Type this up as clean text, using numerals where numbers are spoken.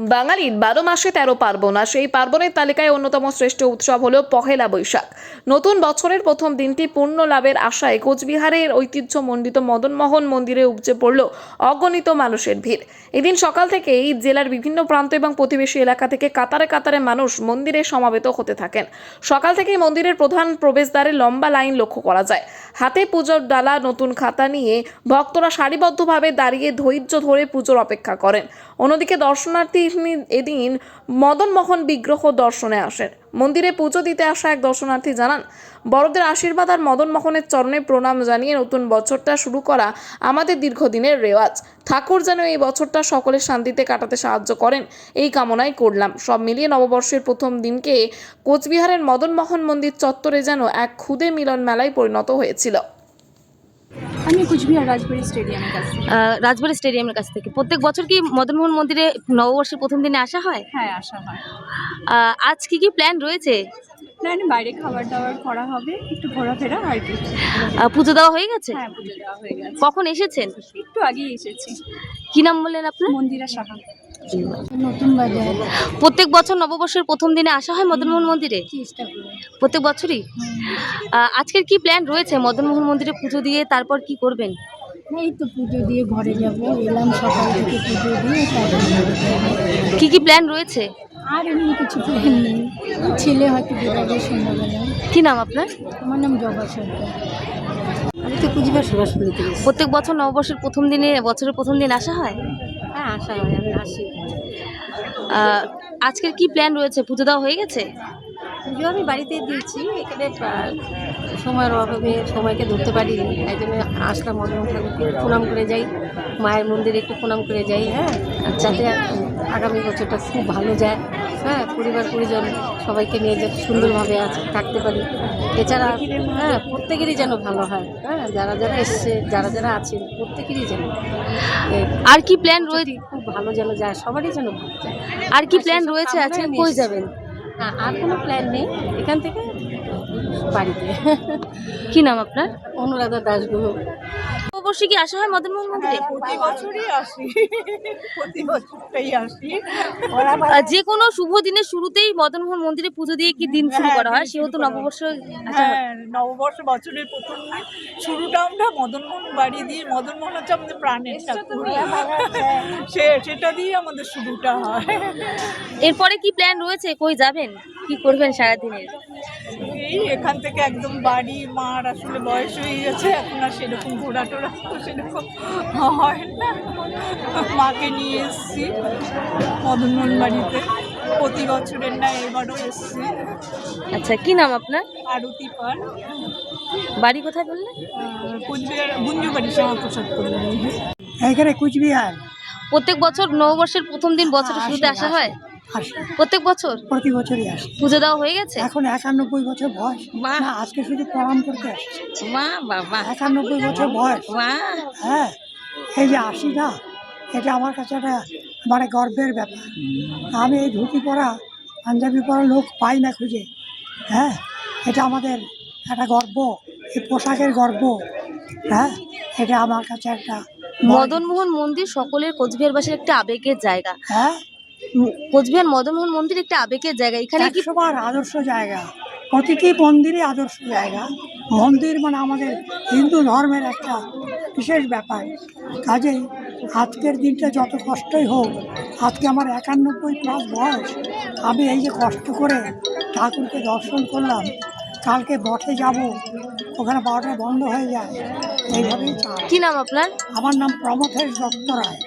বাঙালির 12 মাসে 13 পার্বণ, আর সেই পার্বণের তালিকায় অন্যতম শ্রেষ্ঠ উৎসব হলো পহেলা বৈশাখ। নতুন বছরের প্রথম দিনটি পুণ্য লাভের আশায় কোচবিহারের ঐতিহ্যমণ্ডিত মদনমোহন মন্দিরে উপচে পড়ল অগণিত মানুষের ভিড়। এদিন সকাল থেকেই জেলার বিভিন্ন প্রান্ত এবং প্রতিবেশী এলাকা থেকে কাতারে কাতারে মানুষ মন্দিরে সমাবেত হতে থাকেন। সকাল থেকেই মন্দিরের প্রধান প্রবেশদ্বারে লম্বা লাইন লক্ষ্য করা যায়। হাতে পুজোর ডালা, নতুন খাতা নিয়ে ভক্তরা সারিবদ্ধভাবে দাঁড়িয়ে ধৈর্য ধরে পুজোর অপেক্ষা করেন। অন্যদিকে দর্শনার্থী এদিন মদনমোহন বিগ্রহ দর্শনে আসেন। মন্দিরে পুজো দিতে আসা এক দর্শনার্থী জানান, বড়দের আশীর্বাদ আর মদনমোহনের চরণে প্রণাম জানিয়ে নতুন বছরটা শুরু করা আমাদের দীর্ঘদিনের রেওয়াজ। ঠাকুর যেন এই বছরটা সকলের শান্তিতে কাটাতে সাহায্য করেন, এই কামনাই করলাম। সব মিলিয়ে নববর্ষের প্রথম দিনকে কোচবিহারের মদনমোহন মন্দির চত্বরে যেন এক ক্ষুদে মিলন মেলায় পরিণত হয়েছিল। আমি কুচবিহার রাজবাড়ি স্টেডিয়ামের কাছ থেকে প্রত্যেক বছর কি মদনমোহন মন্দিরে নববর্ষের প্রথম দিনে আসা হয়? হ্যাঁ, আসা হয়। আজ কি প্ল্যান রয়েছে? প্ল্যানে বাইরে খাবার দাবার করা হবে, একটু ঘোরাফেরা আর কি। পুজো দেওয়া হয়ে গেছে? হ্যাঁ, পুজো দেওয়া হয়ে গেছে। কখন এসেছেন? একটু আগেই এসেছি। কি নাম বললেন আপনার? মন্দিরা সাহা। নতুন বাজার। প্রত্যেক বছর নববর্ষের প্রথম দিনে আসা হয় মদনমোহন মন্দিরে? প্রত্যেক বছরই? আজকের কি প্ল্যান রয়েছে মদনমোহন মন্দিরে পুজো দিয়ে তারপর কি করবেন? এই তো পুজো দিয়ে ঘরে যাবো, এলাম সকাল থেকে পুজো দিয়ে তারপরে কি প্ল্যান রয়েছে? আর এমনি কিছু প্ল্যান নেই। ছেলে হয়তো বেরোবে সন্ধ্যাবেলায়। কি নাম আপনার? আমার নাম জবা সরকার। আমি তো কুচবিহার সুভাষপল্লিতে। প্রত্যেক বছর নববর্ষের প্রথম দিনে, বছরের প্রথম দিন আসা হয়? হ্যাঁ, আসা হয়, আমি আসি। আজকের কি প্ল্যান রয়েছে? পুজো দেওয়া হয়ে গেছে? পুজো আমি বাড়িতে দিয়েছি, এখানে সময়ের অভাবে সময়কে ধরতে পারিনি, তাই জন্য আসলাম মদন ঠাকুরকে প্রণাম করে যাই, মায়ের মন্দিরে একটু প্রণাম করে যাই। হ্যাঁ, যাতে আগামী বছরটা খুব ভালো যায়। হ্যাঁ, পরিবার পরিজন সবাইকে নিয়ে যাতে সুন্দরভাবে থাকতে পারি। এছাড়া হ্যাঁ, প্রত্যেকেরই যেন ভালো হয়। হ্যাঁ, যারা যারা এসছে, যারা যারা আছেন, প্রত্যেকেরই যেন আর কি প্ল্যান রয়েছে? খুব ভালো যেন যায়, সবারই যেন ভালো যায়। আর কি প্ল্যান রয়েছে? আজকে কই যাবেন? আর কোনো প্ল্যান নেই, এখান থেকে বাড়িতে। কি নাম আপনার? অনুরাধা দাশগুহ। নববর্ষে কি আসা হয় মদনমোহন মন্দিরে? প্রতি বছরই আসি, প্রতি বছরটাই আসি। যে কোনো শুভ দিনের শুরুতেই মদনমোহন মন্দিরে পুজো দিয়ে কি দিন শুরু করা হয়, সেহেতু নববর্ষ আসা হয়। হ্যাঁ, নববর্ষ বছরের প্রথম দিন শুরুটা আমরা মদনমোহন বাড়ি দিয়ে, মদনমোহন হচ্ছে আমাদের প্রাণের ঠাকুর, সেটা দিয়ে আমাদের শুরুটা হয়। এরপরে কি প্ল্যান রয়েছে? কই যাবেন? কি করবেন সারাদিনের? এই এখান থেকে একদম বাড়ি, মার আসলে বয়স হয়ে গেছে, এখন আর সেরকম ঘোরাটোরা তো সেরকম হয় না। মাকে নিয়ে এসছি মদনমোহন বাড়িতে, প্রতি বছরের না এবারও এসছি। আচ্ছা, কি নাম আপনার? আরতি পার, বাড়ি কোথায় বললেন? কুচবিহার গুঞ্জুবাড়ি, শ্যামাপ্রসাদ করলেন। এখানে কুচবিহার। প্রত্যেক বছর নববর্ষের প্রথম দিন বছরের শুরুতে আসা হয়? আসে, প্রত্যেক বছর? প্রতি বছরই আসে। পুজো দেওয়া হয়ে গেছে? এখন 91 বছর বয়স। বাহ। না, আজকে শুধু প্রণাম করতে আসছে। মা বাবা, 91 বছর বয়স। মা। হ্যাঁ, এই যে আসি না, এটা আমার কাছে একটা মানে গর্বের ব্যাপার। আমি এই ধুতি পরা, পাঞ্জাবি পরা লোক পাই না খুঁজে। হ্যাঁ, এটা আমাদের একটা গর্ব, এই পোশাকের গর্ব। হ্যাঁ, এটা আমার কাছে একটা মদনমোহন মন্দির সকলের কোচবিহারবাসীর একটা আবেগের জায়গা। হ্যাঁ, কোচবিহার মদনমোহন মন্দির একটা আবেগের জায়গা। এখানে কি 100 বার আদর্শ জায়গা, প্রতিটি মন্দিরই আদর্শ জায়গা। মন্দির মানে আমাদের হিন্দু ধর্মের একটা বিশেষ ব্যাপার। কাজেই আজকের দিনটা যত কষ্টই হোক, আজকে আমার 91+ বয়স, আমি এই যে কষ্ট করে ঠাকুরকে দর্শন করলাম, কালকে মঠে যাব, ওখানে 12টা বন্ধ হয়ে যায়, এইভাবেই কি নাম আপনার? আমার নাম প্রমথেশ দত্ত রায়।